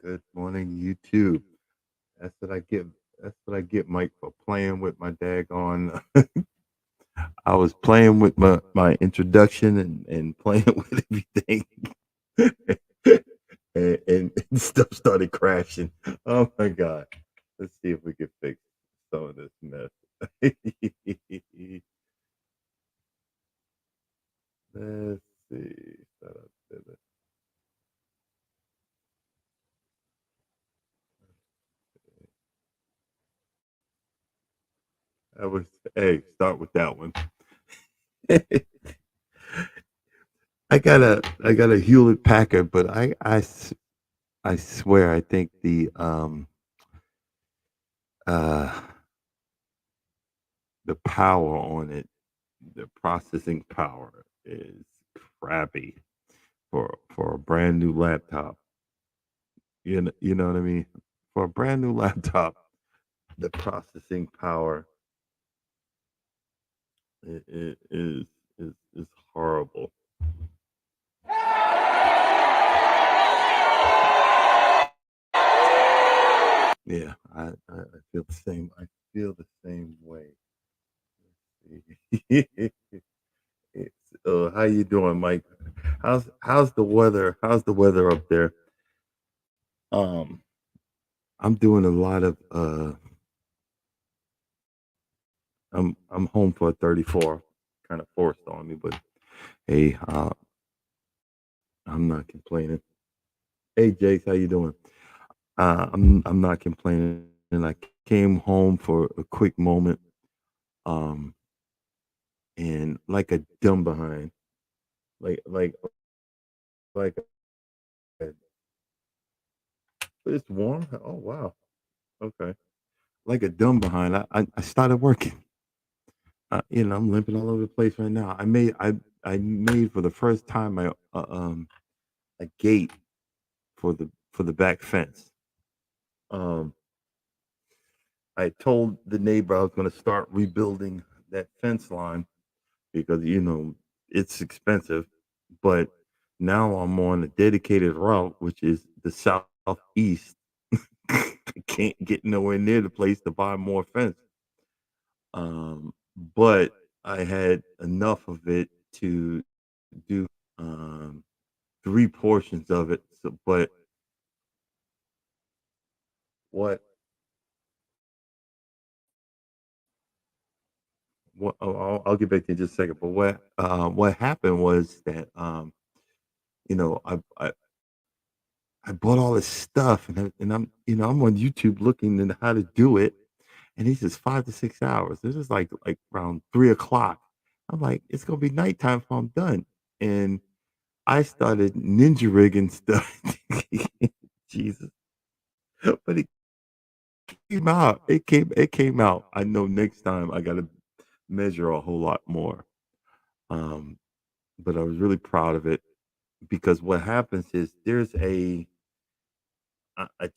Good morning, YouTube. That's what I get. That's what I get, Mike, for playing with my daggone. I was playing with my introduction and playing with everything, and stuff started crashing. Oh my god! Let's see if we can fix some of this mess. Let's see. That was hey. Start with that one. I got a Hewlett Packard, but I swear I think uh the power on it, the processing power is crappy for a brand new laptop. You know what I mean? For a brand new laptop, the processing power is horrible. Yeah, I feel the same. I feel the same way. It's, how you doing, Mike? How's the weather? How's the weather up there? Um, I'm doing a lot of I'm home for a 34. Kind of forced on me, but hey, I'm not complaining. Hey, Jace, how you doing? I'm not complaining. And I came home for a quick moment, um, and like a dumb behind, like like like. But it's warm. Oh wow. Okay. Like a dumb behind. I started working. I'm limping all over the place right now. I made for the first time a gate for the back fence. Um, I told the neighbor I was going to start rebuilding that fence line because it's expensive, but now I'm on a dedicated route, which is the southeast. I can't get nowhere near the place to buy more fence. But I had enough of it to do um, three portions of it. So, but what I'll get back to you in just a second. But what happened was that you know I, I I bought all this stuff and I'm on YouTube looking at how to do it, and he says 5 to 6 hours. This is like around 3 o'clock. I'm like, it's gonna be nighttime if I'm done, and I started ninja rigging stuff. Jesus, but it came out. It came out. I know next time I gotta measure a whole lot more. Um, but I was really proud of it because what happens is there's a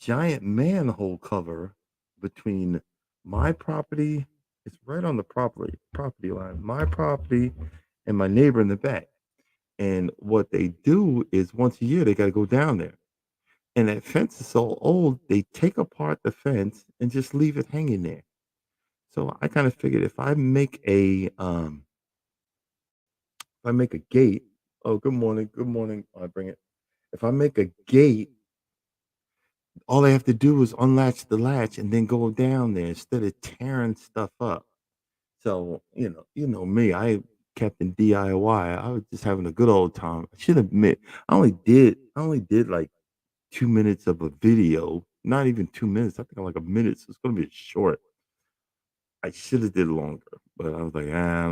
giant manhole cover between my property. It's right on the property line, my property, and my neighbor in the back. And what they do is once a year they got to go down there. And that fence is so old, they take apart the fence and just leave it hanging there. So I kind of figured if I make a gate. Oh, good morning, good morning. I bring it. If I make a gate, all they have to do is unlatch the latch and then go down there instead of tearing stuff up. So you know me. I kept in DIY. I was just having a good old time. I should admit, I only did like 2 minutes of a video. Not even 2 minutes. I think like a minute. So it's gonna be short. I should have did longer, but I was like, I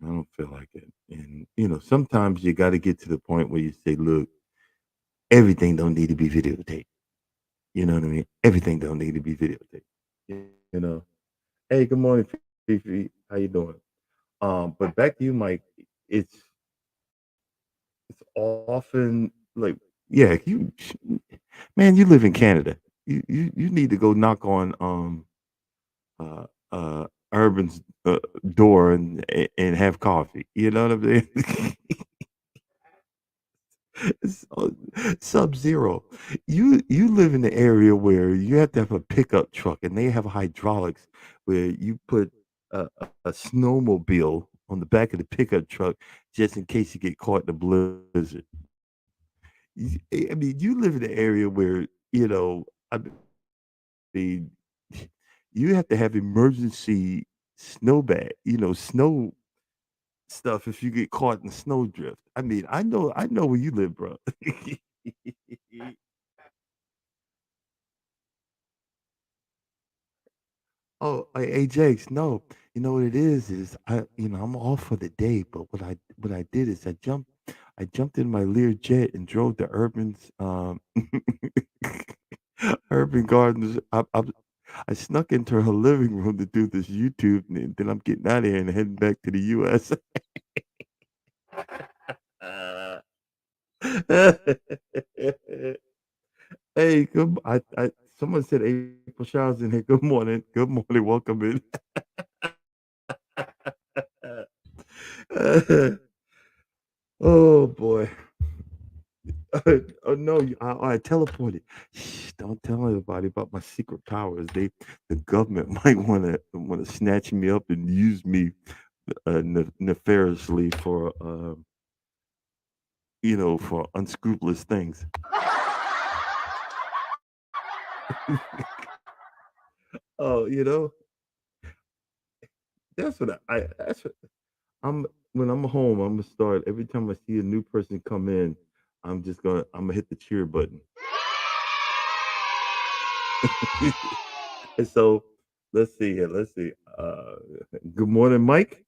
don't feel like it. And sometimes you got to get to the point where you say, look, everything don't need to be videotaped. You know what I mean? Everything don't need to be videotaped. You know. Hey, good morning, Fifi. How you doing? But back to you, Mike. It's it's often like, yeah, man, you live in Canada. You need to go knock on uh Urban's door and have coffee. You know what I'm saying? So, Sub-Zero. You live in the area where you have to have a pickup truck, and they have hydraulics where you put a snowmobile on the back of the pickup truck just in case you get caught in a blizzard. I mean, you live in an area where I mean, you have to have emergency snow bag, snow stuff if you get caught in snowdrift. I mean, I know where you live, bro. Oh, hey, Jakes, no. You know what it is I'm off for the day, but what I did is I jumped in my Lear jet and drove to Urban's Urban Gardens. I snuck into her living room to do this YouTube, and then I'm getting out of here and heading back to the US. Hey, someone said April Showers in here. Good morning. Good morning. Welcome in. Oh boy. Oh no, I teleported. Shh, don't tell anybody about my secret powers. The government might want to snatch me up and use me nefariously for for unscrupulous things. Oh, that's what I'm when I'm home. I'm gonna start every time I see a new person come in. I'm gonna hit the cheer button. And so let's see here. Let's see. Good morning, Mike.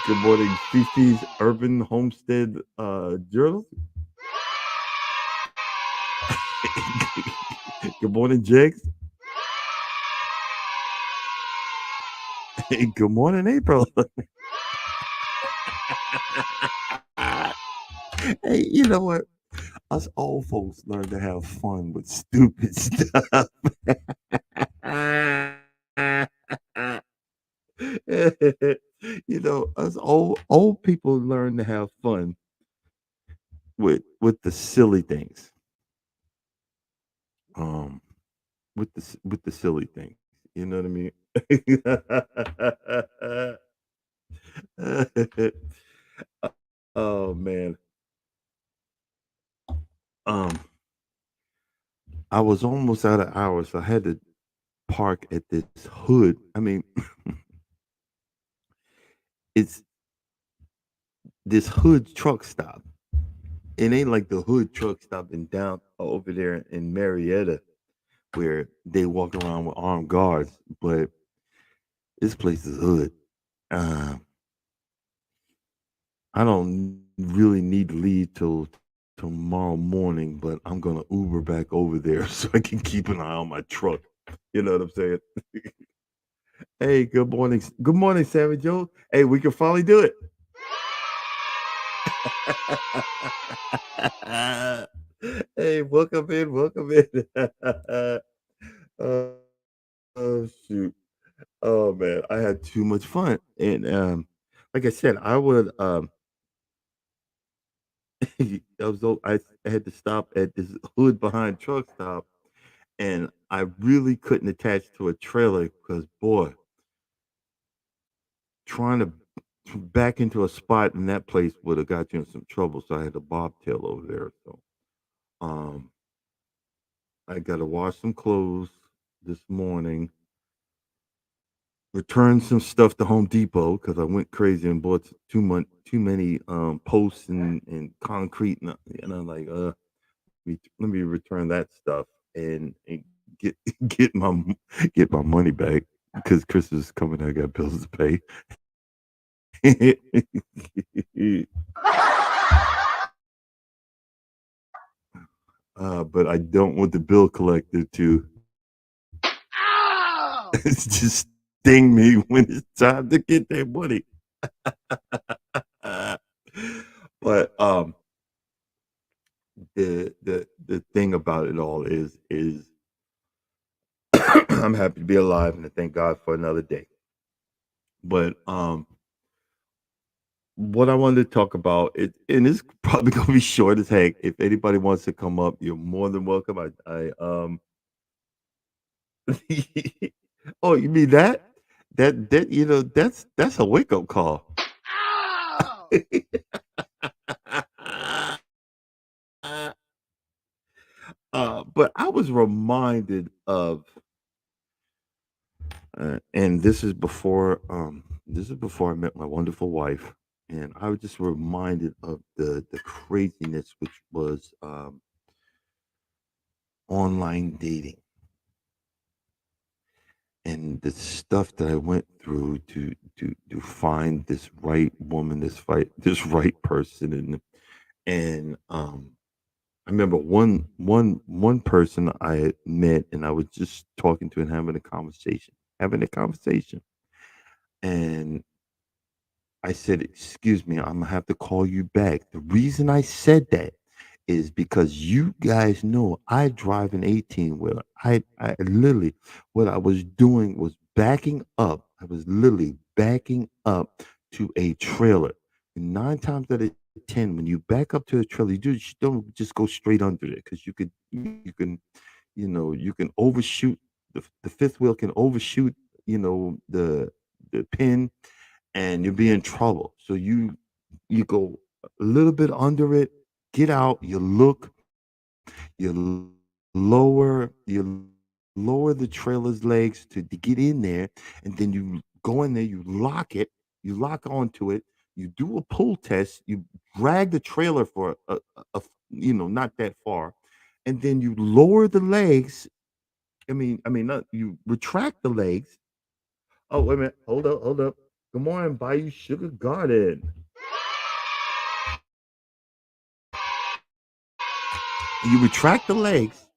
Good morning, Fifi's Urban Homestead Journal. Good morning, Jigs. Good morning, April. Hey, you know what? Us old folks learn to have fun with stupid stuff. Us old people learn to have fun with the silly things. Um, with the silly things. You know what I mean? Oh man. Um, I was almost out of hours, so I had to park at this hood. I mean, it's this hood truck stop. It ain't like the hood truck stop in down over there in Marietta where they walk around with armed guards, but this place is hood. Uh, I don't really need to leave till tomorrow morning, but I'm gonna Uber back over there so I can keep an eye on my truck. You know what I'm saying? Hey, good morning. Good morning, Sammy Joe. Hey, we can finally do it. Hey, welcome in, welcome in. oh, oh, shoot. Oh man, I had too much fun. And like I said, I would I had to stop at this hood behind truck stop and I really couldn't attach to a trailer because boy, trying to back into a spot in that place would have got you in some trouble. So I had a bobtail over there. So um I gotta wash some clothes this morning, return some stuff to Home Depot because I went crazy and bought too many posts and concrete and I'm like, let me return that stuff and get get get my money back because Christmas is coming. I got bills to pay. But I don't want the bill collector to just sting me when it's time to get that money. Uh, but the thing about it all is I'm happy to be alive and to thank God for another day. But what I wanted to talk about it, and it's probably gonna be short as heck. If anybody wants to come up, you're more than welcome. I oh, you mean that? That that's a wake up call. But I was reminded of, and this is before I met my wonderful wife, and I was just reminded of the craziness which was online dating and the stuff that I went through to find this right woman, this right person, and I remember one person I had met, and I was just talking to and having a conversation, and I said, "Excuse me, I'm gonna have to call you back." The reason I said that is because you guys know I drive an 18 wheeler. I literally, what I was doing was backing up. I was literally backing up to a trailer. And 9 times out of 10, when you back up to a trailer, you don't just go straight under it because you can overshoot. The fifth wheel can overshoot, the pin and you'll be in trouble. So you go a little bit under it, get out, you look, you you lower the trailer's legs to get in there, and then you go in there, you lock onto it, you do a pull test, you drag the trailer for not that far, and then you lower the legs. I mean, not you retract the legs. Oh, wait a minute. Hold up, hold up. Good morning, Bayou Sugar Garden. You retract the legs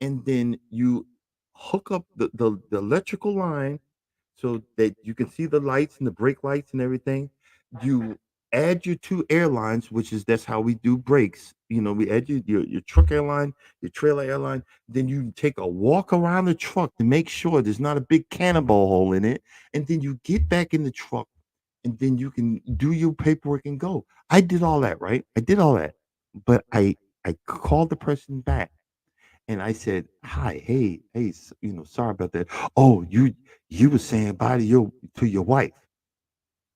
and then you hook up the electrical line so that you can see the lights and the brake lights and everything. You add your two airlines, which is that's how we do brakes. We add your truck airline, your trailer airline. Then you take a walk around the truck to make sure there's not a big cannonball hole in it. And then you get back in the truck and then you can do your paperwork and go. I did all that, right? I did all that. But I called the person back and I said, "Hi, hey, sorry about that. Oh, you were saying bye to your wife."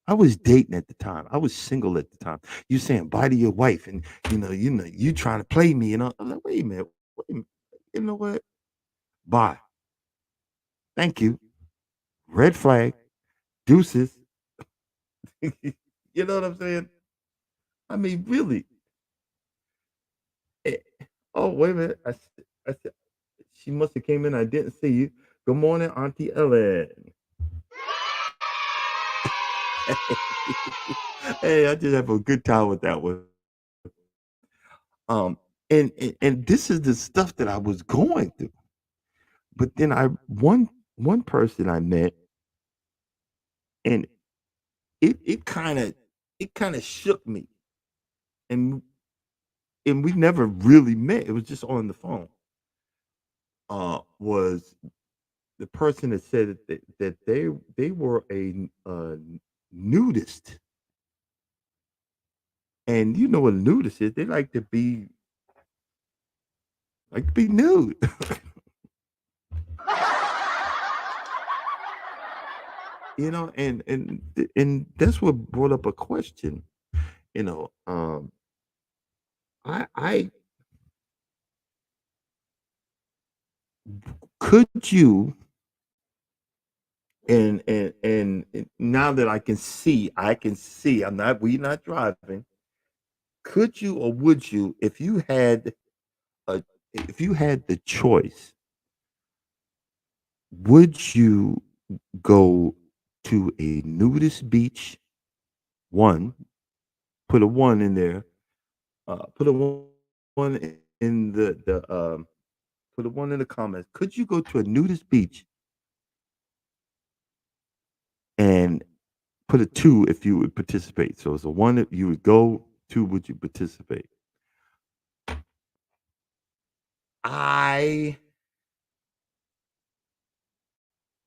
I was dating at the time. I was single at the time. You saying bye to your wife, and you trying to play me, and I'm like, wait a minute, wait a minute. You know what? Bye. Thank you. Red flag. Deuces. You know what I'm saying? I mean, really. Eh, oh, wait a minute. I said she must have came in. I didn't see you. Good morning, Auntie Ellen. Hey, I just have a good time with that one. Um, and this is the stuff that I was going through. But then one person I met. and it kind of shook me, and we never really met. It was just on the phone. Was the person that said that they were nudist, and you know what a nudist is? They like to be nude. And that's what brought up a question. You know, I could you and now that I can see. We're not driving. Could you or would you, a if you had the choice, would you go to a nudist beach? One, put a one in there. Put a one in put a one in the comments. Could you go to a nudist beach and put a two if you would participate? So it's a one if you would go, two would you participate? I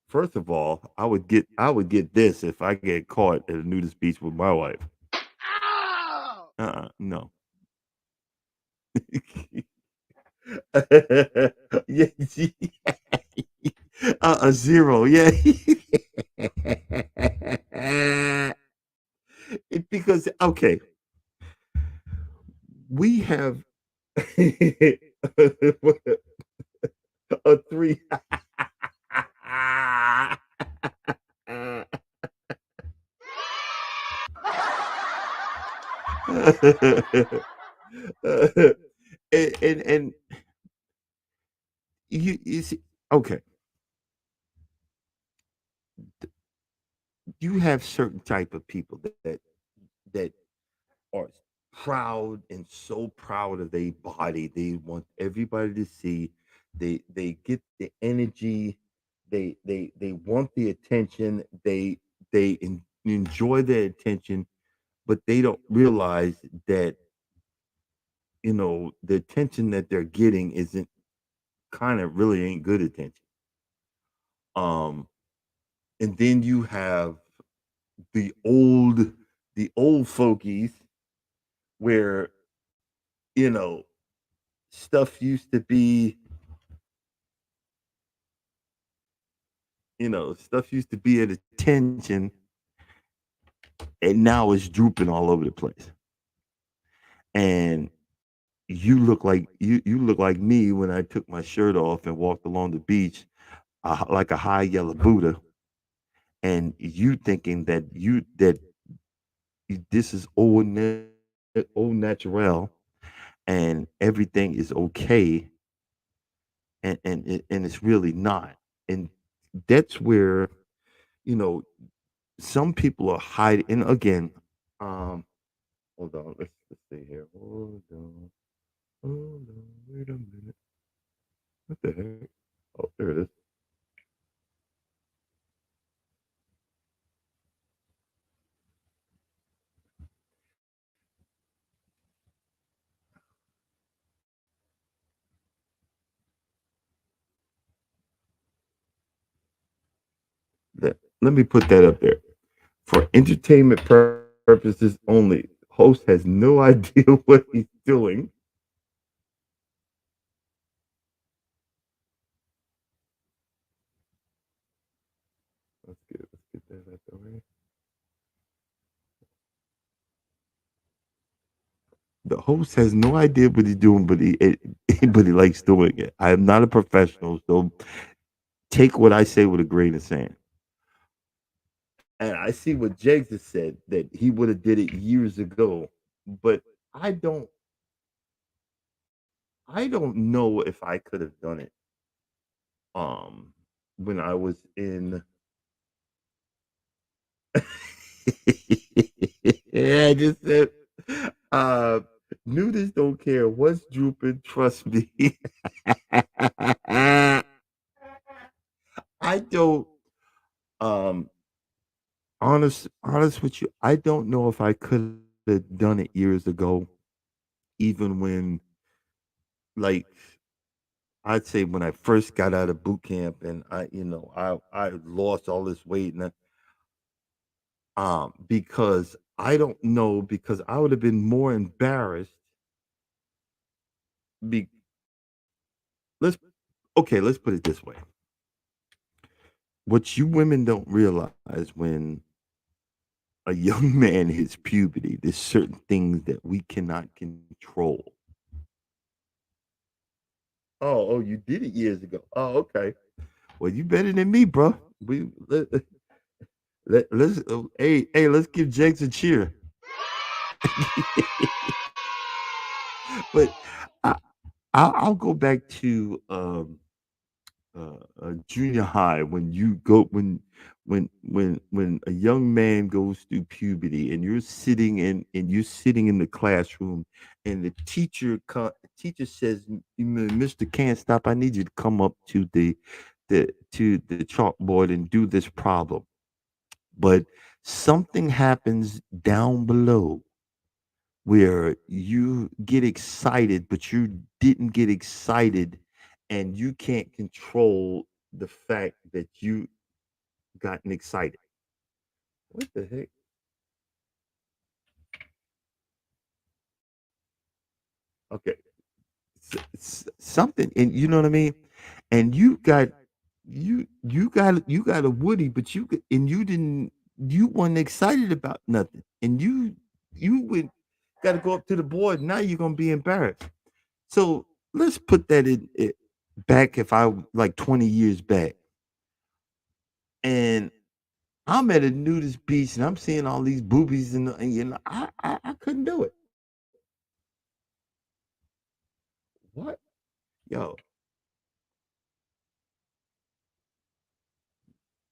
First of all, I would get this if I get caught at a nudist beach with my wife. No. Yeah, zero. Yeah. Because okay, we have a three. And you see, okay, you have certain type of people that are proud and so proud of their body. They want everybody to see. They get the energy. They want the attention. They enjoy the attention, but they don't realize that the attention that they're getting isn't kind of really ain't good attention. Um, and then you have the old the old fogies where you know stuff used to be stuff used to be at attention, and now it's drooping all over the place. And you look like me when I took my shirt off and walked along the beach, like a high yellow Buddha, and you thinking this is old natural, and everything is okay, and it's really not. And that's where you know some people are hiding. And again, um, hold on, let's see here. Hold on, wait a minute. What the heck? Oh, there it is. Let me put that up there. For entertainment purposes only. Host has no idea what he's doing. Let's get that out the way. The host has no idea what he's doing, but but he likes doing it. I am not a professional, so take what I say with a grain of sand. And I see what Jegs has said that he would have did it years ago, but I don't I don't know if I could have done it um when I was in yeah, I just said uh nudists don't care what's drooping, trust me. I don't um honest with you, I don't know if I could have done it years ago, even when, like, I'd say when I first got out of boot camp and I lost all this weight and because I don't know because I would have been more embarrassed. Be let's Okay, let's put it this way. What you women don't realize when a young man hits puberty, there's certain things that we cannot control. Oh, you did it years ago. Oh, okay. Well, you better than me, bro. Let's hey, let's give Jakes a cheer. But I, I'll go back to junior high when you go when a young man goes through puberty and you're sitting in the classroom and the teacher says, Mr. Can't Stop, I need you to come up to the chalkboard and do this problem. But something happens down below where you get excited, but you didn't get excited and you can't control the fact that you gotten excited. What the heck? Okay. Something, and you know what I mean? And you got a Woody, but you didn't you weren't excited about nothing. And you went got to go up to the board. Now you're gonna be embarrassed. So let's put that in it back if I like 20 years back. And I'm at a nudist beach and I'm seeing all these boobies and I couldn't do it. What? Yo,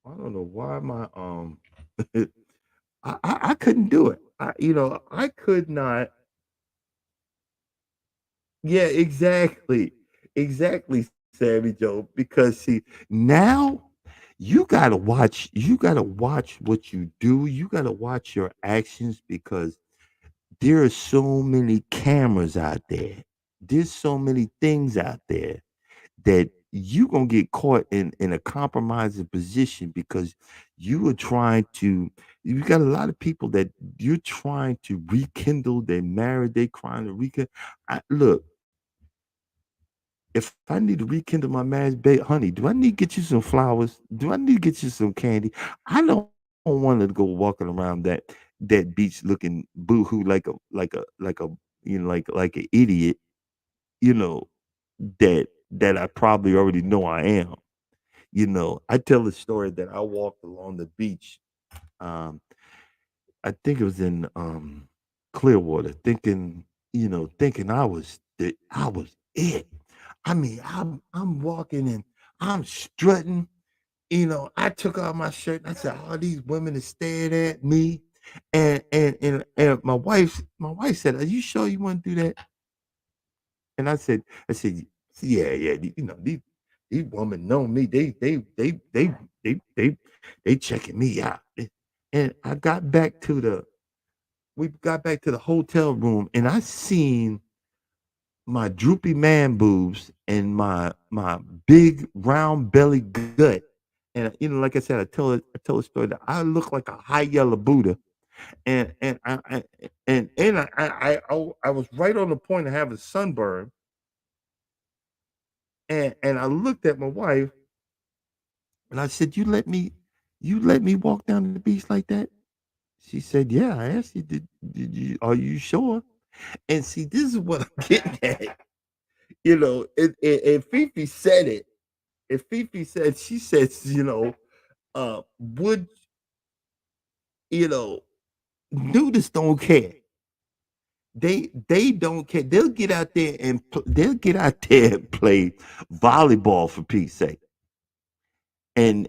I don't know why my I couldn't do it. I could not. Yeah, exactly. Exactly, Sammy Joe. Because see, now you gotta watch what you do. You gotta watch your actions because there are so many cameras out there. There's so many things out there that you gonna get caught in a compromising position because you are trying to you got a lot of people that you're trying to rekindle, they're married, they trying to rekindle. Look, if I need to rekindle my marriage, babe, honey, do I need to get you some flowers? Do I need to get you some candy? I don't want to go walking around that beach looking boohoo like a like an idiot, you know, that I probably already know I am. I tell the story that I walked along the beach. Um, I think it was in Clearwater, thinking I was it. I mean, I'm walking and I'm strutting. I took off my shirt and I said, all these women are staring at me. And my wife said, are you sure you want to do that? And I said, yeah, these women know me. They checking me out. And we got back to the hotel room and I seen my droopy man boobs and my big round belly gut. And like I said, I tell a story that I look like a high yellow Buddha. And I was right on the point of having sunburn. And I looked at my wife and I said, you let me walk down the beach like that? She said, yeah. I asked you, are you sure? And see, this is what I'm getting at. And Fifi said it. And Fifi said, she says, would, you know, nudists don't care. They don't care. They'll get out there and play volleyball for peace sake. And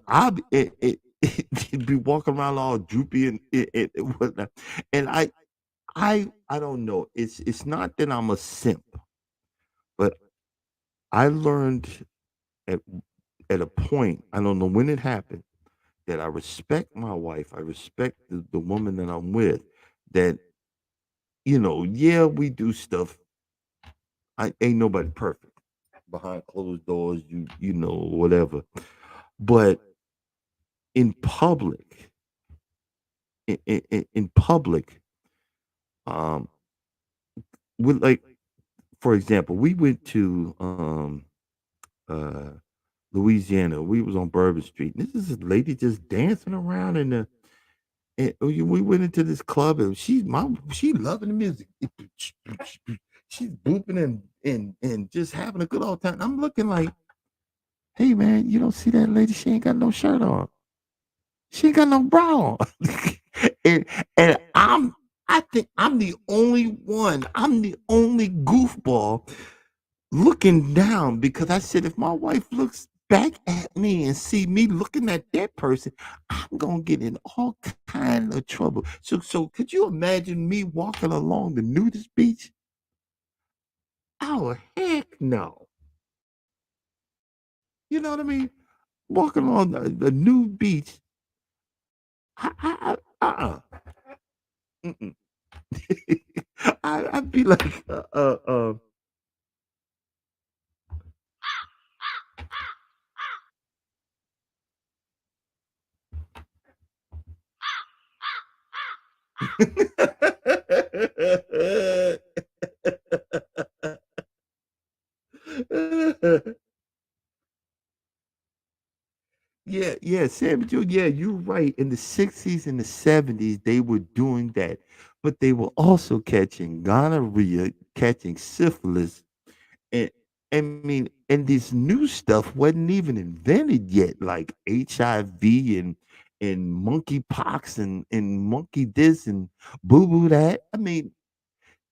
I'll be walking around all droopy and whatnot. And I don't know. It's not that I'm a simp, but I learned at at a point, I don't know when it happened, that I respect my wife, I respect the woman that I'm with, that, yeah, we do stuff. I ain't nobody perfect. Behind closed doors, whatever. But in public, in public, um, with like, for example, we went to uh Louisiana. We was on Bourbon Street. And this is a lady just dancing around in the. And we went into this club and she loving the music. She's booping and just having a good old time. I'm looking like, hey man, you don't see that lady? She ain't got no shirt on. She ain't got no bra on. and and I think I'm the only one. I'm the only goofball looking down because I said if my wife looks back at me and see me looking at that person, I'm gonna get in all kind of trouble. So could you imagine me walking along the nudist beach? Oh heck no! You know what I mean? Walking along the nude beach. Uh-uh. Mm-mm. I'd be like, Yeah, yeah, Sam Joe, yeah, you're right. In the 60s and the 70s, they were doing that, but they were also catching gonorrhea, catching syphilis, and I mean, and this new stuff wasn't even invented yet, like HIV and monkeypox and monkey this and boo boo that. I mean,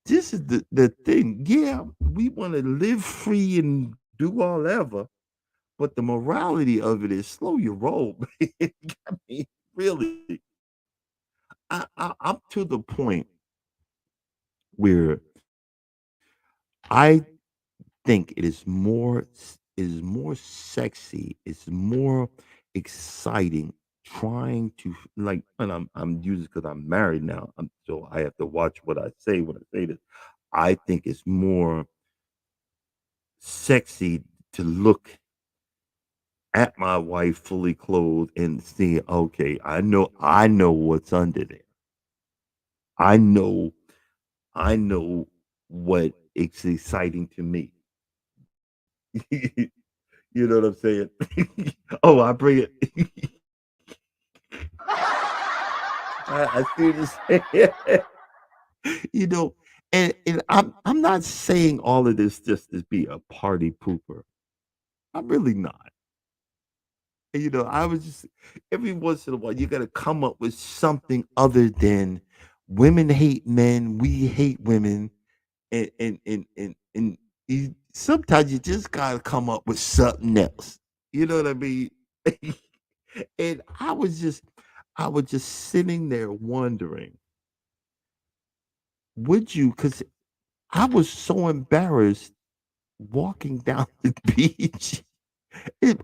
this is the thing. Yeah, we want to live free and do all ever, but the morality of it is slow your roll, man. I mean, really, I'm to the point where I think it is more sexy, it's more exciting trying to like, and I'm using because I'm married now. So I have to watch what I say when I say this. I think it's more sexy to look at my wife fully clothed and see, okay, I know what's under there. I know I know what is exciting to me. You know what I'm saying? Oh, I bring it. I see this. you know, and I'm not saying all of this just to be a party pooper. I'm really not. I was just every once in a while you got to come up with something other than women hate men, we hate women, and sometimes you just gotta come up with something else. You know what I mean? and I was just sitting there wondering, would you? Because I was so embarrassed walking down the beach.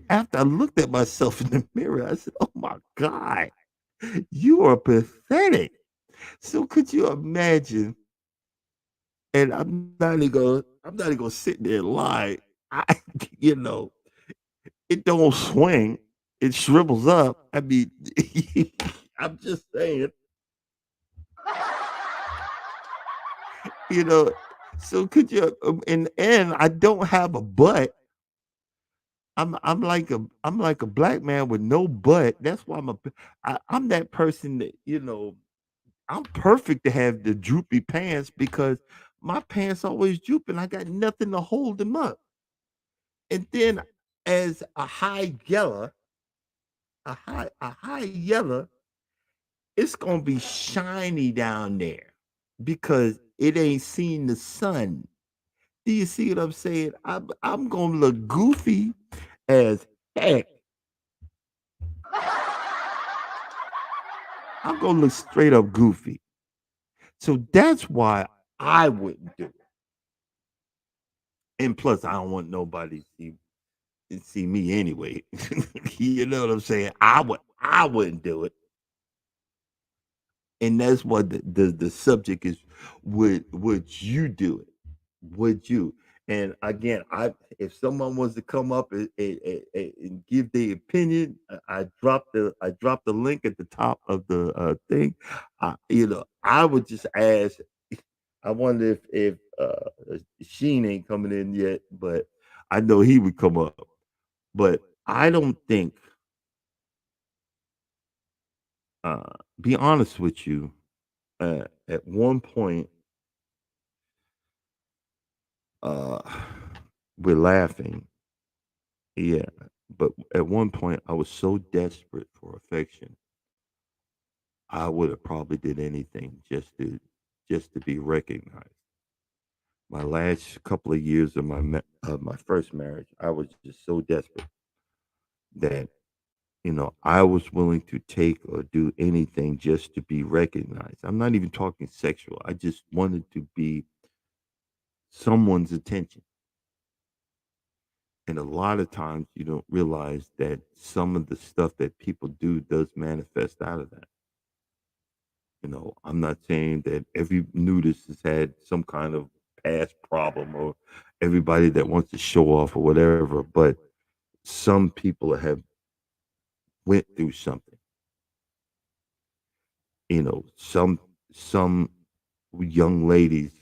After I looked at myself in the mirror, I said, "Oh my God, you are pathetic." So could you imagine? And I'm not even gonna sit there and lie. I, you know, it don't swing. It shrivels up. I mean, I'm just saying, you know. So could you? And I don't have a butt. I'm like a black man with no butt. That's why I'm that person that I'm perfect to have the droopy pants because my pants always drooping. I got nothing to hold them up. And then as a high yeller, it's gonna be shiny down there because it ain't seen the sun. Do you see what I'm saying? I'm gonna look goofy as heck. I'm gonna look straight up goofy. So that's why I wouldn't do it. And plus, I don't want nobody to see me anyway. You know what I'm saying? I wouldn't do it. And that's what the subject is. Would you do it? Would you? And again, I if someone was to come up and give their opinion, I dropped the link at the top of the thing. I would just ask. I wonder if Sheen ain't coming in yet, but I know he would come up. But I don't think. Uh, be honest with you. At one point, uh, we're laughing, yeah. But at one point, I was so desperate for affection, I would have probably did anything just to be recognized. My last couple of years of my first marriage, I was just so desperate that I was willing to take or do anything just to be recognized. I'm not even talking sexual. I just wanted to be someone's attention. And a lot of times you don't realize that some of the stuff that people do does manifest out of that. I'm not saying that every nudist has had some kind of past problem or everybody that wants to show off or whatever, but some people have went through something. Some young ladies,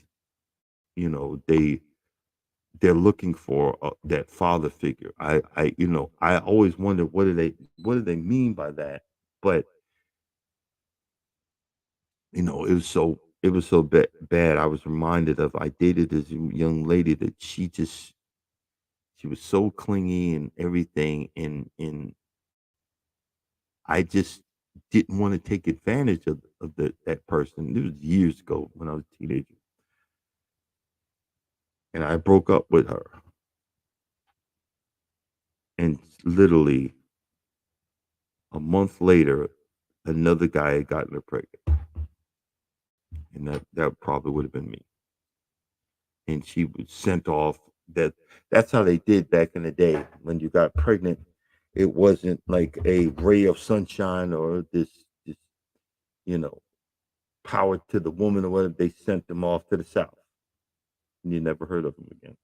they're looking for that father figure. I always wonder what do they mean by that? But it was so bad. I was reminded of I dated this young lady that she was so clingy and everything, and I just didn't want to take advantage of that person. It was years ago when I was a teenager, and I broke up with her. And literally a month later, another guy had gotten her pregnant, and that probably would have been me. And she was sent off. That's how they did back in the day. When you got pregnant, it wasn't like a ray of sunshine or this you know power to the woman or whatever. They sent them off to the south, and you never heard of them again.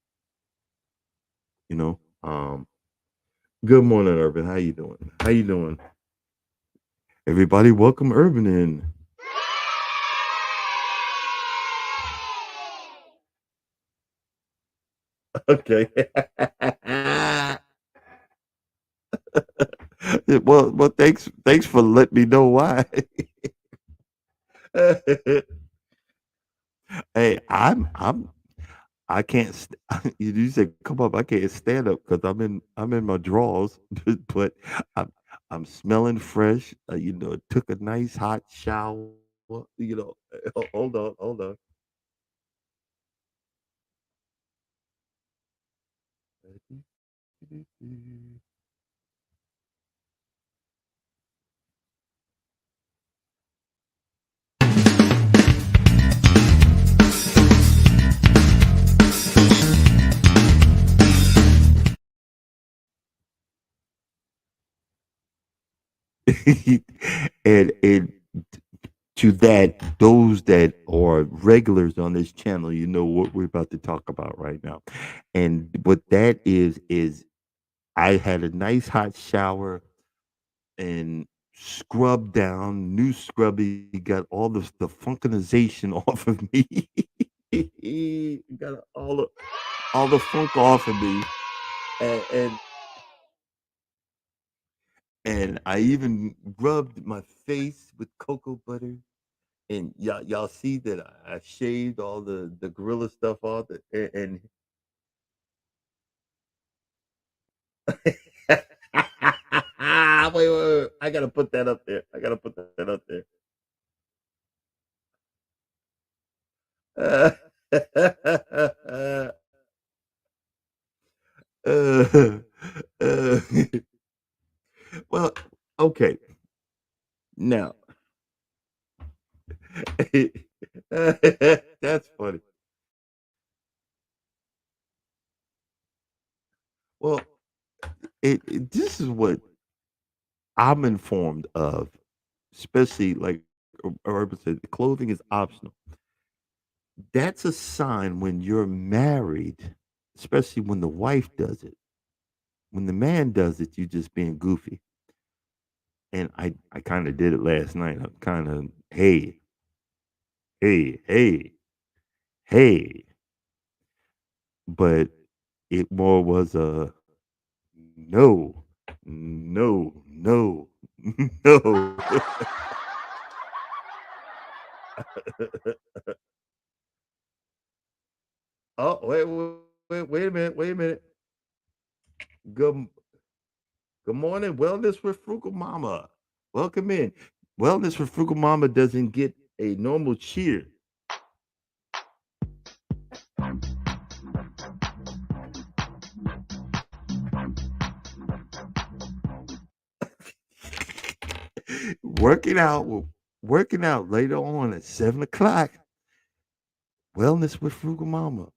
You know. Good morning, Urban. How you doing? How you doing? Everybody, welcome Urban in. Okay. Well, thanks for letting me know why. Hey, I can't. You said come up. I can't stand up because I'm in my drawers, but I'm I'm smelling fresh. Took a nice hot shower. Hold on, hold on. and to that, those that are regulars on this channel, you know what we're about to talk about right now. And what that is I had a nice hot shower and scrubbed down, new scrubby, got all the funkinization off of me. Got all the funk off of me. And, and and I even rubbed my face with cocoa butter. And y'all see that I shaved all the gorilla stuff off, and wait, I gotta put that up there. I gotta put that up there. Uh, uh, well, okay. Now, that's funny. Well, this is what I'm informed of, especially like Urban said, clothing is optional. That's a sign when you're married, especially when the wife does it. When the man does it, you're just being goofy. And I kind of did it last night. I'm kind of, hey, hey, hey, hey. But it more was a no, no, no, no. Oh, wait a minute, wait a minute. Good, good morning, Wellness with Frugal Mama. Welcome in. Wellness with Frugal Mama doesn't get a normal cheer. working out, working out later on at 7 o'clock. Wellness with Frugal Mama.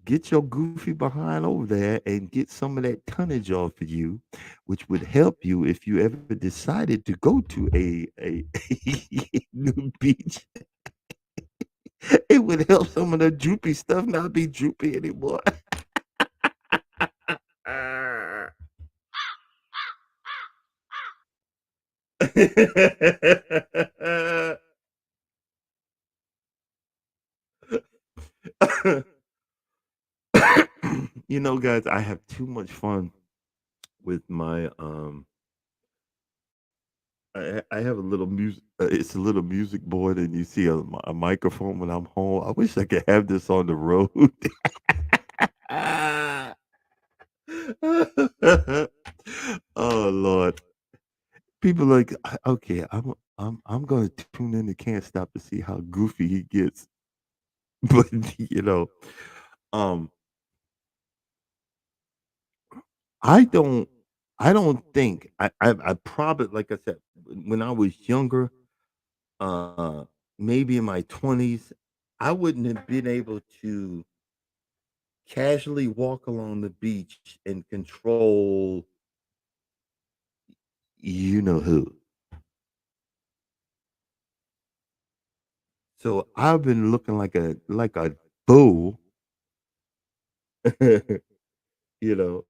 Get your goofy behind over there and get some of that tonnage off of you, which would help you if you ever decided to go to a new beach. It would help some of the droopy stuff not be droopy anymore. Guys, I have too much fun with my I have a little music. It's a little music board, and you see a microphone when I'm home. I wish I could have this on the road. Oh Lord, people like okay. I'm going to tune in and can't stop to see how goofy he gets. But um, I don't. I don't think I probably like I said when I was younger, uh, maybe in my 20s, I wouldn't have been able to casually walk along the beach and control you know who. So I've been looking like a fool, you know.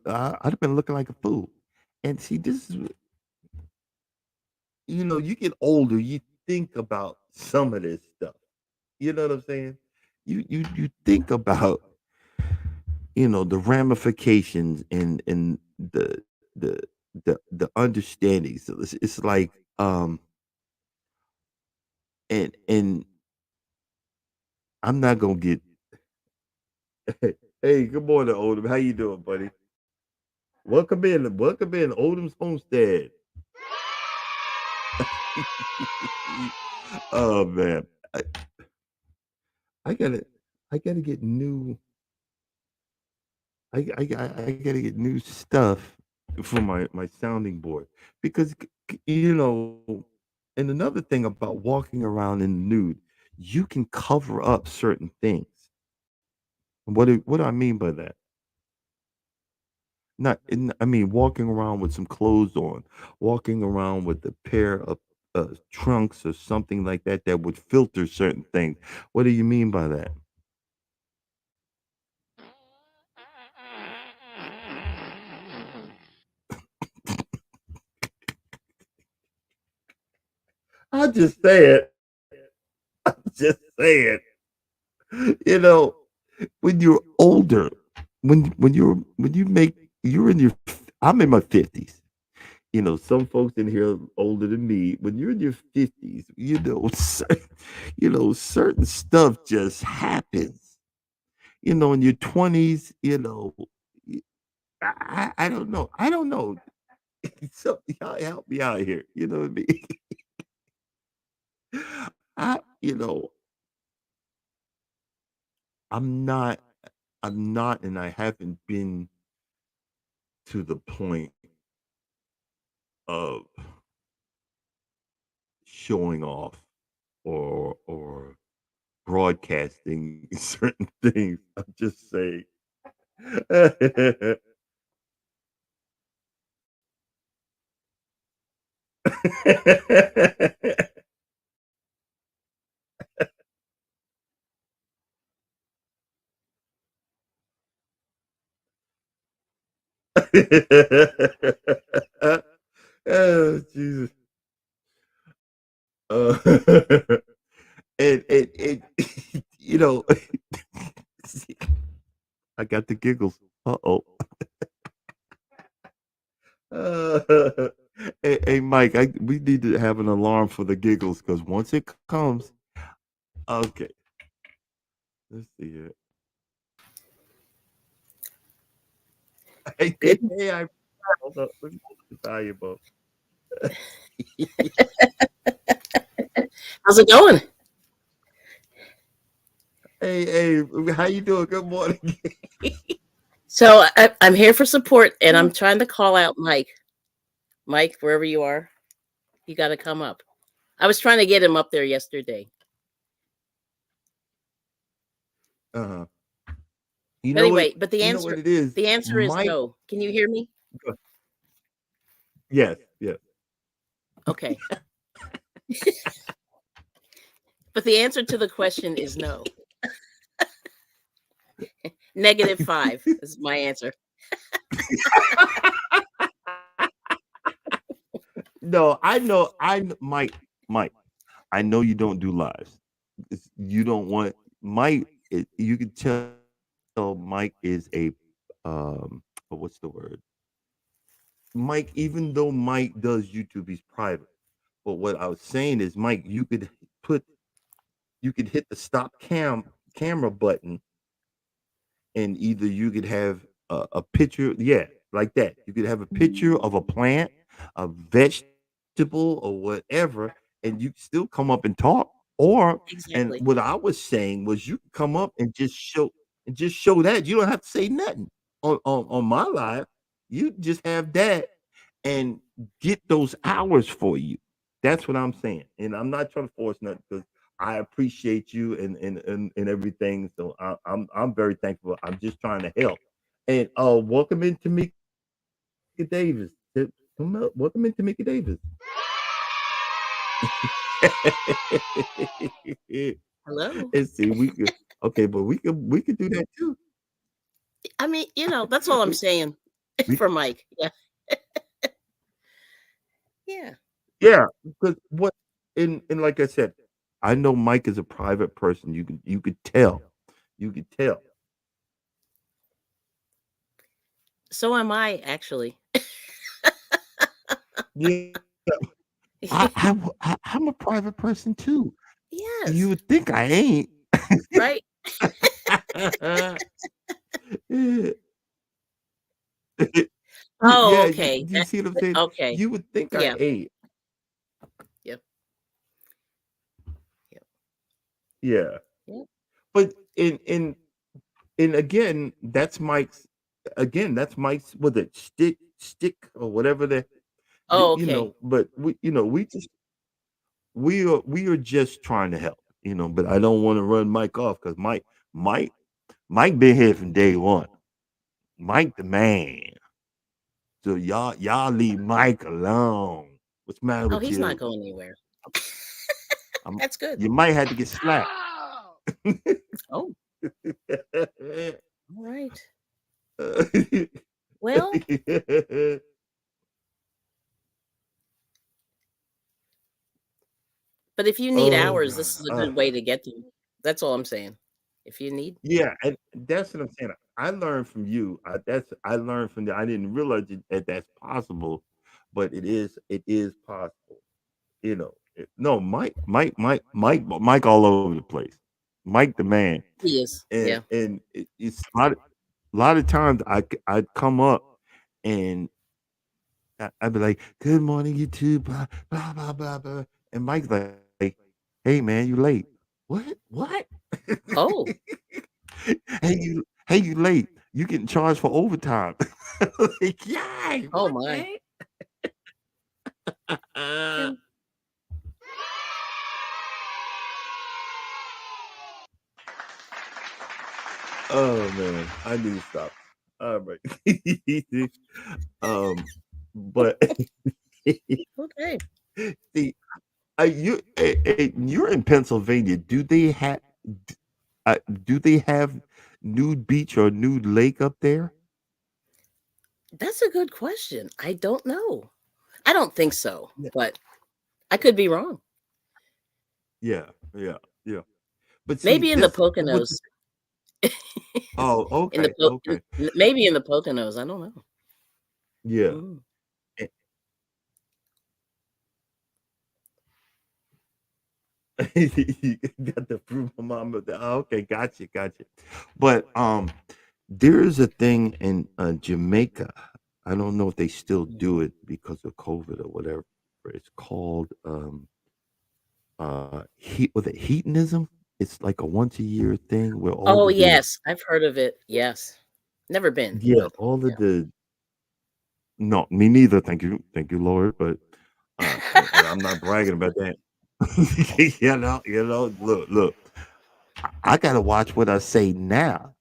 I've been looking like a fool. And see, this is you get older, you think about some of this stuff. You know what I'm saying? You think about the ramifications and the the understanding. So it's like and I'm not gonna get hey, good morning, Odom. How you doing, buddy? Welcome in, Odom's Homestead. Oh man, I, I gotta I gotta get new I gotta get new stuff for my sounding board because and another thing about walking around in the nude, you can cover up certain things. What do I mean by that? Not, I mean, walking around with some clothes on, walking around with a pair of trunks or something like that that would filter certain things. What do you mean by that? I just say it. Just say it. You know, when you're older, you're in your I'm in my 50s. Some folks in here are older than me. When you're in your 50s, certain stuff just happens. In your 20s, y- I don't know. I don't know. So y'all help me out here. You know what I mean? I, you know, I'm not, I'm not, and I haven't been to the point of showing off or broadcasting certain things. I'm just saying. Oh, Jesus. Uh, and you know, I got the giggles. Uh-oh. Uh, hey, Mike, we need to have an alarm for the giggles because once it comes, okay. Let's see here. Good. I hold up. Let me put the volume up. How's it going? Hey, how you doing? Good morning. So I'm here for support, and I'm trying to call out Mike. Mike, wherever you are, you got to come up. I was trying to get him up there yesterday. Uh-huh. But anyway, but You know what it is? the answer is Mike. no. Can you hear me? Yes, yes. Okay. But the answer to the question is no. -5 is my answer. No, Mike. I know you don't do lives. You don't want Mike. You can tell Mike is a what's the word? Mike. Even though Mike does YouTube, he's private. But what I was saying is, Mike, put you could hit the stop camera button, and either you could have a picture, yeah, like that. You could have a picture of a plant, a vegetable, or whatever, and you still come up and talk. Or and what Exactly. I was saying was you could come up and just show that. You don't have to say nothing on my live. You just have that and get those hours for you. That's what I'm saying. And I'm not trying to force nothing because I appreciate you and everything. So I'm very thankful. I'm just trying to help. And welcome in Tamika Davis. Welcome in Tamika Davis. And Hello. see, we could okay, but we could do that too. I mean, that's all I'm We, saying we for Mike. Yeah. Yeah. yeah, because what and like I said, I know Mike is a private person. You could tell. You could tell. So am I, actually. Yeah. I'm a private person too. You Yes. would think I ain't. Right. Yeah. Oh, Yeah, okay. you see what I'm saying? Okay. You would think I Yeah. ain't. Yep. Yep. Yeah. Yep. But and again, that's Mike's with it stick or whatever Oh, you okay. know, but we are just trying to help, but I don't want to run Mike off because Mike Mike been here from day one. Mike the man. So y'all leave Mike alone. What's the matter Oh, with he's not you? going anywhere. I'm, That's good. you might have to get slapped. Oh, all right. Well, but if you need Oh hours, God. this is a good way to get them. That's all I'm saying. If you need, Yeah, and that's what I'm saying. I learned from you. I learned from that. I didn't realize that that's possible, but it is possible. No, Mike all over the place. Mike the man, he is. Yeah. and it's a lot of times I'd come up and I'd be like, "Good morning, YouTube," blah blah blah blah blah, and Mike's like, "Hey man, you late? What? Oh, Hey, you late? You getting charged for overtime?" Like, yay! oh What, my. man? Uh, And oh man, I need to stop. All right. um, but okay. See, you're in Pennsylvania. Do they have nude beach or nude lake up there? That's a good question. I don't know. I don't think so, Yeah, but I could be wrong. yeah, yeah, yeah. But see, Maybe in the this what Poconos. oh, In the okay, okay. maybe in the Poconos. I don't know. Yeah. Mm. Eh, you got to prove my mom of that. Oh, okay, gotcha, gotcha. But there's a thing in Jamaica. I don't know if they still do it because of COVID or whatever. It's called heat with it hedonism. It's like a once a year thing where all Oh of the yes, I've heard of it. Yes, never been, yeah, but all of yeah. the no, me neither. Thank you, Lord. But and I'm not bragging about that. Look, look. I gotta watch what I say now.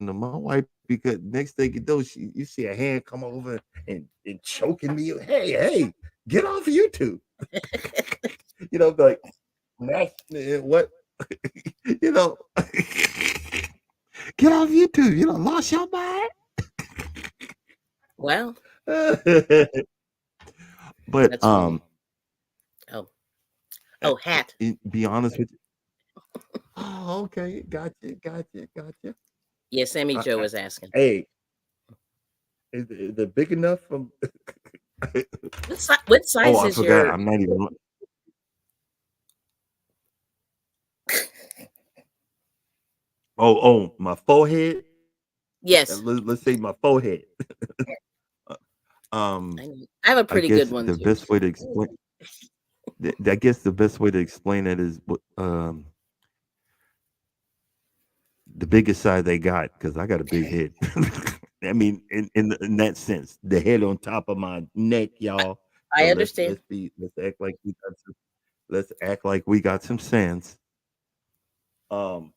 My wife, because next thing you know, you see a hand come over and choking me. Hey, hey, get off YouTube. Like what? you know, get off YouTube. Lost your mind. Well, but that's funny. Oh, oh, hat. be honest with you. Oh, okay, gotcha, gotcha, gotcha. Yeah, Sammy I, Joe I, was asking. hey, is it big enough from? What Oh, size I is forgot. your? I'm not even. My forehead. Yes, Let's say my forehead. Uh, um, I have a I pretty good guess one the too. best way to explain. I guess the best way to explain it is the biggest size they got because I got a big head. I mean, in that sense, the head on top of my neck, y'all. So I understand. let's act like let's act like we got some sense. Um,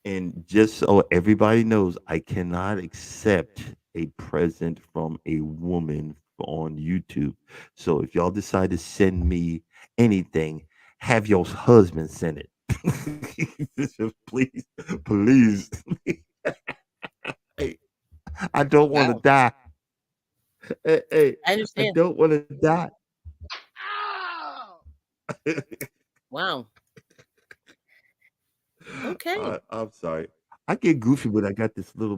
And just so everybody knows, I cannot accept a present from a woman on YouTube. So if y'all decide to send me anything, have your husband send it. Please, please. Hey, I don't want to Wow, die. Hey, I I understand. don't want to die. Wow. Okay. I'm sorry. I get goofy, but I got this little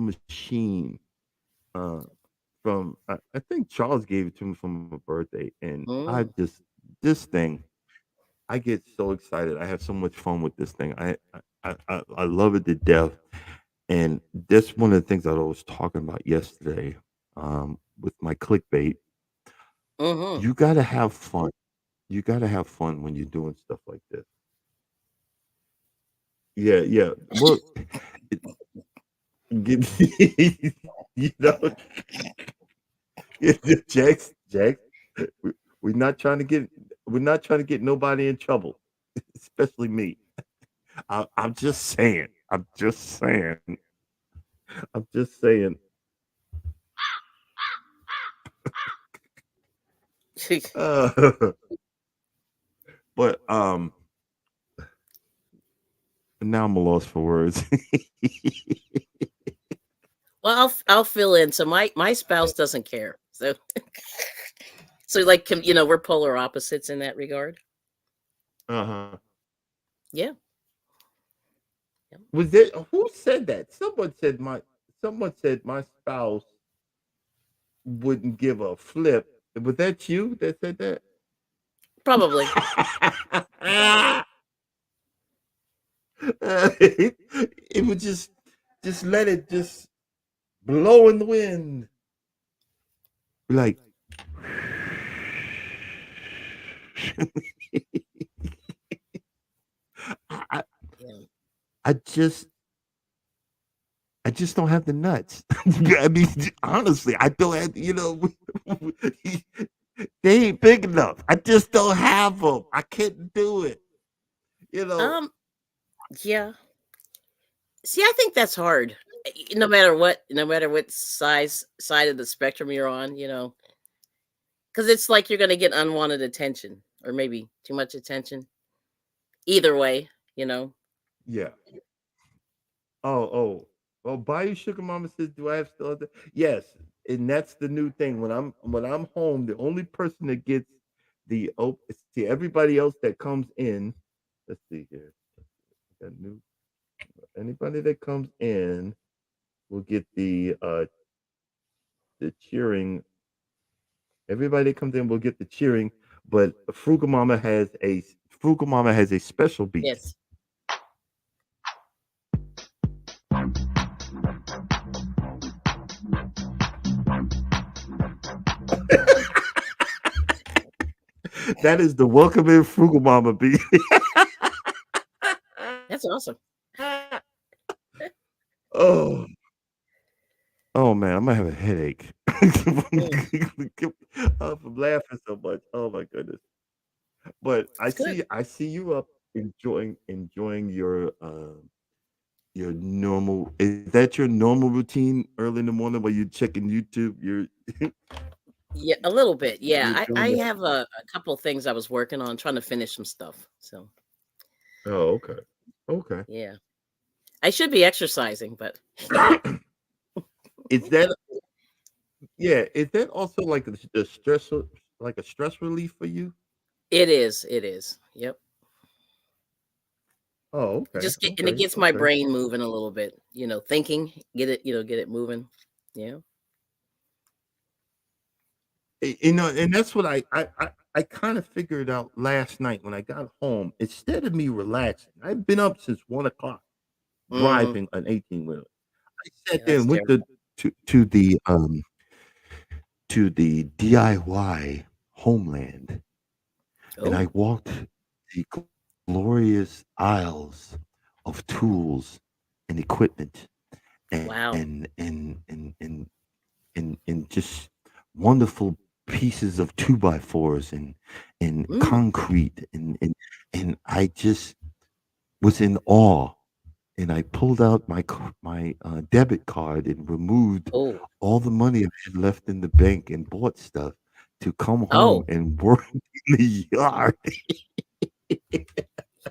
machine uh, from I think Charles gave it to me for my birthday, and I Mm, just this thing I get so excited. I have so much fun with this thing. I love it to death, and that's one of the things that I was talking about yesterday with my clickbait. mm-hmm. You got to have fun. You got to have fun when you're doing stuff like this. Yeah, yeah. Well, it, you know, Jax, we- we're not trying to get we're not trying to get nobody in trouble, especially me. I'm just saying. I'm just saying. I'm just saying. Uh, but now I'm a loss for words. Well, I'll fill in. So my spouse doesn't care. So like we're polar opposites in that regard. Uh-huh. Yeah. Yeah. Was there who said that? Someone said my spouse wouldn't give a flip. Was that you that said that? Probably. It would just let it just blow in the wind. Like I, Yeah. I just I just don't have the nuts. I mean, honestly, I don't have. They ain't big enough. I just don't have them. I can't do it. You know. Um. Yeah. See, I think that's hard. No matter what, no matter what side of the spectrum you're on. because it's like you're gonna get unwanted attention or maybe too much attention. Either way, you know. Yeah. Oh, oh. Well, Bayou Sugar Mama says, "Do I have still?" Yes, and that's the new thing. When I'm home, the only person that gets the see everybody else that comes in. Let's see here. Got new anybody that comes in will get the cheering. Everybody that comes in will get the cheering, but Frugal Mama has a special beat. Yes. That is the welcome in Frugal Mama beat. That's awesome. Oh, oh man, I'm gonna have a headache Mm, from laughing so much. Oh my goodness! But I it's good. see, I see you up enjoying your normal. Is that your normal routine early in the morning while you're checking YouTube? Yeah, a little bit. Yeah, You're I doing that. have a couple of things I was working on, trying to finish some stuff. So Oh, okay, okay. yeah, I should be exercising, but Is that yeah? Is that also like a stress like a stress relief for you? it is. It is. Yep. Oh, It okay, just get and it okay, gets my okay. brain moving a little bit. Thinking, get it moving. Yeah. And that's what I kind of figured out last night when I got home. Instead of me relaxing, I've been up since 1 o'clock Mm, driving an 18-wheeler. I yeah, sat there that's and went terrible. to the DIY homeland, and I Oh, walked the glorious aisles of tools and equipment wow. and just wonderful pieces of two by fours and Mm. concrete and I just was in awe. And I pulled out my debit card and removed Oh, all the money I had left in the bank and bought stuff to come home oh, and work in the yard.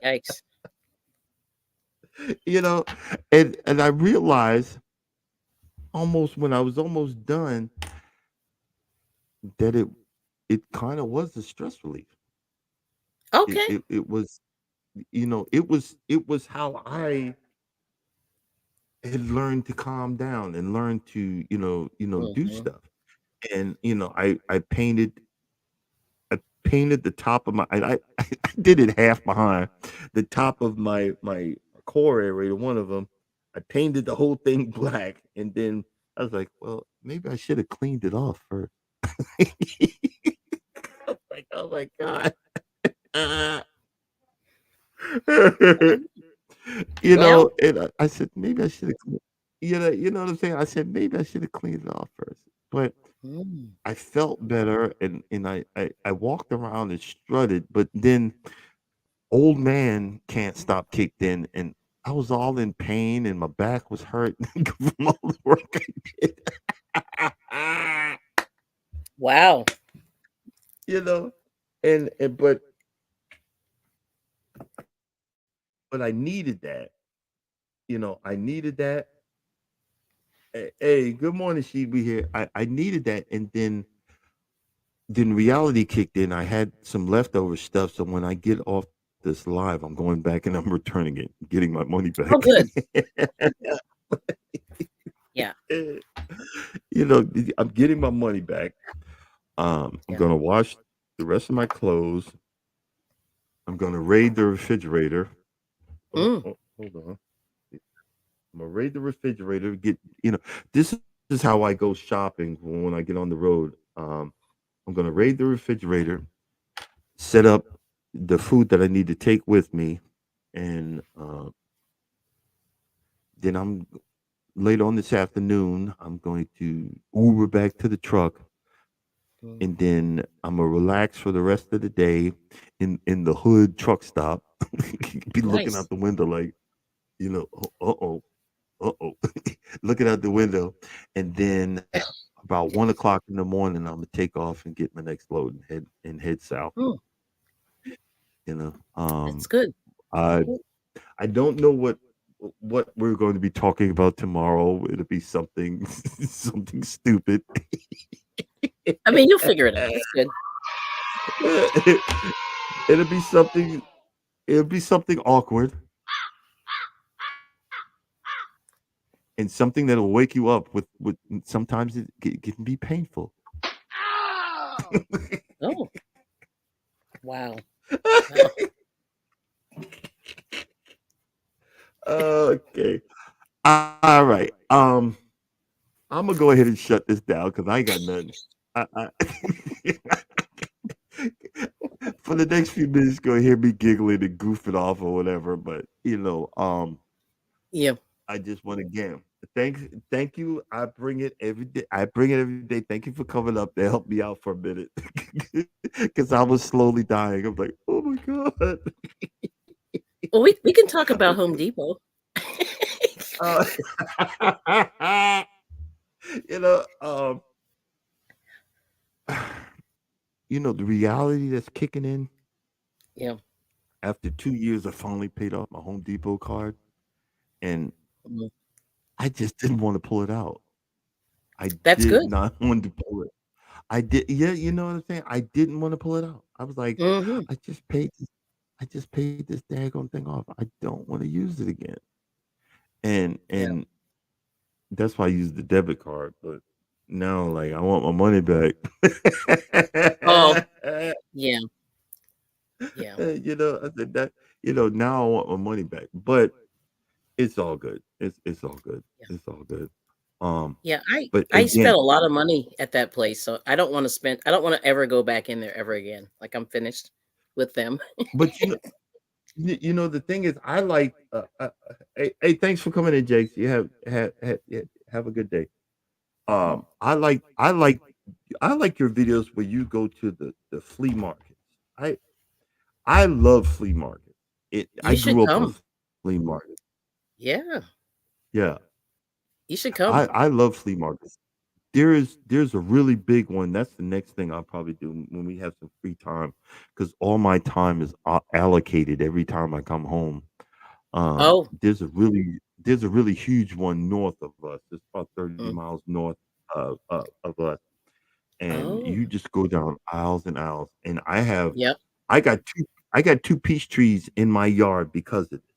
yikes. you know, and I realized almost when I was almost done that it kind of was a stress relief. It, Okay. it it was it was how I had learned to calm down and learn to do Hmm. stuff. And I painted the top of my I did it half behind the top of my core area. One of them, I painted the whole thing black, and then I was like, well, maybe I should have cleaned it off first. I was like, oh my god. Well, And I said maybe I should have. You know what I'm saying. I said maybe I should have cleaned it off first, but mm, I felt better, and I walked around and strutted, but then old man can't stop kicked in, and I was all in pain, and my back was hurt from all the work I did. wow. you know, and but I needed that. I needed that. Hey, good morning, she be here. I needed that, and then reality kicked in. I had some leftover stuff, so when I get off this live, I'm going back and I'm returning it, getting my money back. Oh, good. Yeah. I'm getting my money back. I'm Yeah. gonna wash the rest of my clothes. I'm gonna raid the refrigerator. Oh, Mm, oh, hold on. I'm gonna raid the refrigerator. This is how I go shopping when I get on the road. I'm gonna raid the refrigerator, set up the food that I need to take with me, and then I'm later on this afternoon. I'm going to Uber back to the truck, mm. and then I'm gonna relax for the rest of the day in the hood truck stop. Be looking Nice. out the window like, uh oh, looking out the window, and then About 1 o'clock in the morning, I'm gonna take off and get my next load and head south. Mm, You know, that's good. I I don't know what we're going to be talking about tomorrow. It'll be something something stupid. I mean, you'll figure it out. It's good. it'll be something. It'll be something awkward and something that'll wake you up with. Sometimes it can be painful. Oh, wow. Wow. Okay. All right. I'm gonna go ahead and shut this down because I ain't got nothing. I for the next few minutes, you're gonna hear me giggling and goofing off or whatever. But Yeah. I just want to again thank you. I bring it every day. I bring it every day. Thank you for coming up to help me out for a minute because I was slowly dying. I'm like, oh my god. Well, we can talk about Home Depot. Uh, you know, the reality that's kicking in Yeah. after 2 years. I finally paid off my Home Depot card, and Mhm. I just didn't want to pull it out. I That's did good. not want to pull it. I did, yeah, you know what I'm saying. I didn't want to pull it out. I was like, Hmm. I just paid this. I just paid this daggone thing off. I don't want to use it again, and Yeah. and that's why I used the debit card. But now, like, I want my money back. Oh, yeah. Yeah. I said that. Now I want my money back. But it's all good. It's all good. Yeah. It's all good. Um, Yeah. but I again, spent a lot of money at that place, so I don't want to spend. I don't want to ever go back in there ever again. Like I'm finished with them. but the thing is, I like. Hey, thanks for coming in, Jakes. You have a good day. I like your videos where you go to the flea markets. I I love flea markets. I You should grew up on come. flea market. Yeah, Yeah, you should I come. love flea markets. There's a really big one. That's the next thing I'll probably do when we have some free time, because all my time is allocated every time I come home. Oh. There's a really huge one north of us. It's about 30 Mm. miles north of us, and Oh. you just go down aisles and aisles. And Yep. I got two peach trees in my yard because of this.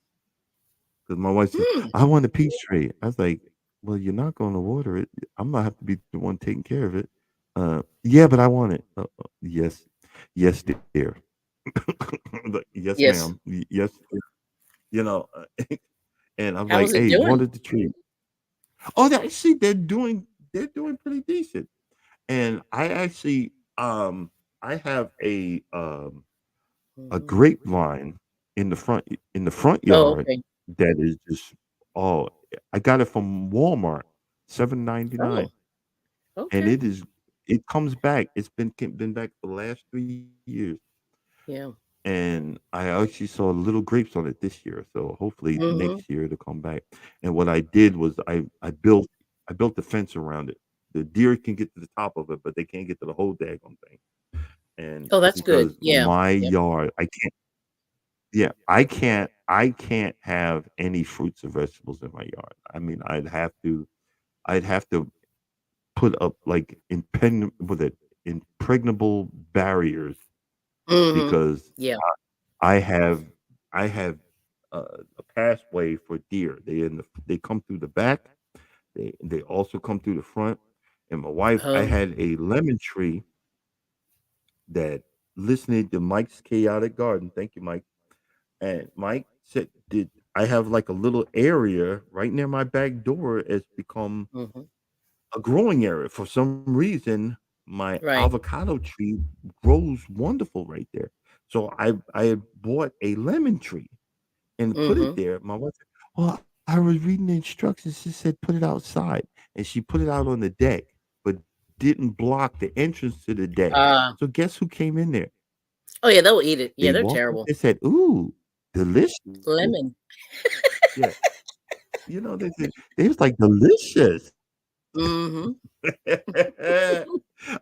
Because my wife said, Hmm. "I want a peach tree." I was like, "Well, you're not going to water it. I'm gonna have to be the one taking care of it." Yeah, but I want it. Yes, yes, dear. Like, yes, ma'am. Yes. Yes, you know. And I'm like, How's it "Hey, doing? water the tree." Oh, actually, they're doing pretty decent. And I actually, I have a Mhm. grapevine in the front Oh, yard okay. that is just, oh, I got it from Walmart, 7.99, Oh, and okay. it comes back. It's been back for the last 3 years, Yeah. and I actually saw little grapes on it this year. So hopefully Hmm. next year it'll come back. And what I did was I built the fence around it. The deer can get to the top of it, but they can't get to the whole daggone thing. And Oh, that's good. because Yeah. my Yep. yard, I can't. Yeah, I can't have any fruits or vegetables in my yard. I mean, I'd have to put up like impregnable barriers Hmm. because Yeah. I have I have a pathway for deer. They come through the back. They also come through the front. And my wife, I Oh. had a lemon tree that, listening to Mike's Chaotic Garden. Thank you, Mike. And Mike said, "Did I have like a little area right near my back door? It's become Hmm. a growing area. For some reason, my Right. avocado tree grows wonderful right there. So I had bought a lemon tree and put it Hmm. there. My wife said, "Well, I was reading the instructions. It said put it outside." And she put it out on the deck, but didn't block the entrance to the deck. Uh, So guess who came in there? oh, yeah, they'll eat it. They Yeah, they're walked up. terrible. They said, "Ooh, delicious." Lemon. Yeah. They was like, "Delicious." Mhm.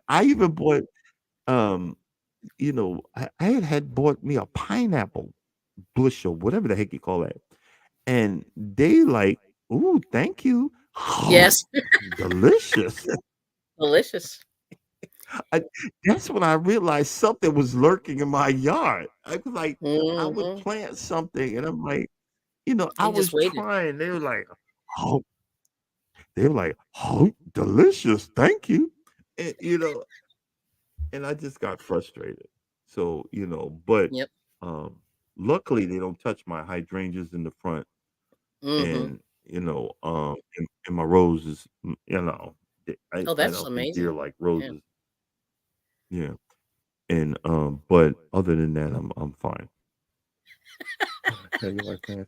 I even bought, um, I had bought me a pineapple bush or whatever the heck you call that, and they like, "Ooh, thank you." Yes. Delicious. Delicious. I That's when I realized something was lurking in my yard. I was like, I would Mhm. plant something, and I'm like, I You just was waited. trying. "Oh," they were like, "Oh, delicious, thank you." And, and I just got frustrated. So, but Yep. um luckily they don't touch my hydrangeas in the front Mhm. and and my roses, Oh, I that's don't think deer amazing. like Yeah. roses. Yeah. And but other than that I'm fine. Tell you like that.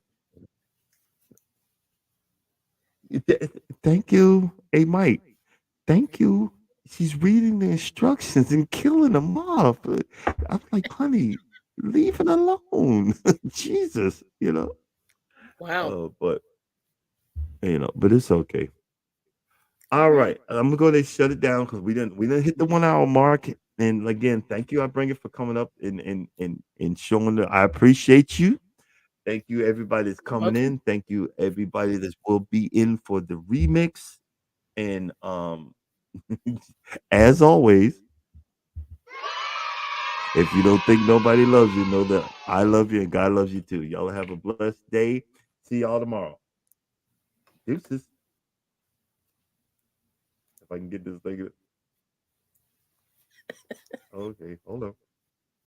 Thank you. Hey Mike, thank you. She's reading the instructions and killing them off. I'm like, honey, leave it alone. Jesus, Wow. But but it's okay. All Alright. right, I'm gonna go ahead and shut it down because we didn't hit the 1 hour mark. And again, thank you, I bring it for coming up and showing that I appreciate you. Thank you, everybody that's You're coming welcome. in. Thank you, everybody that will be in for the remix. And as always, if you don't think nobody loves you, know that I love you and God loves you too. Y'all have a blessed day. See y'all tomorrow. Deuces. If I can get this thing. Okay, hold on.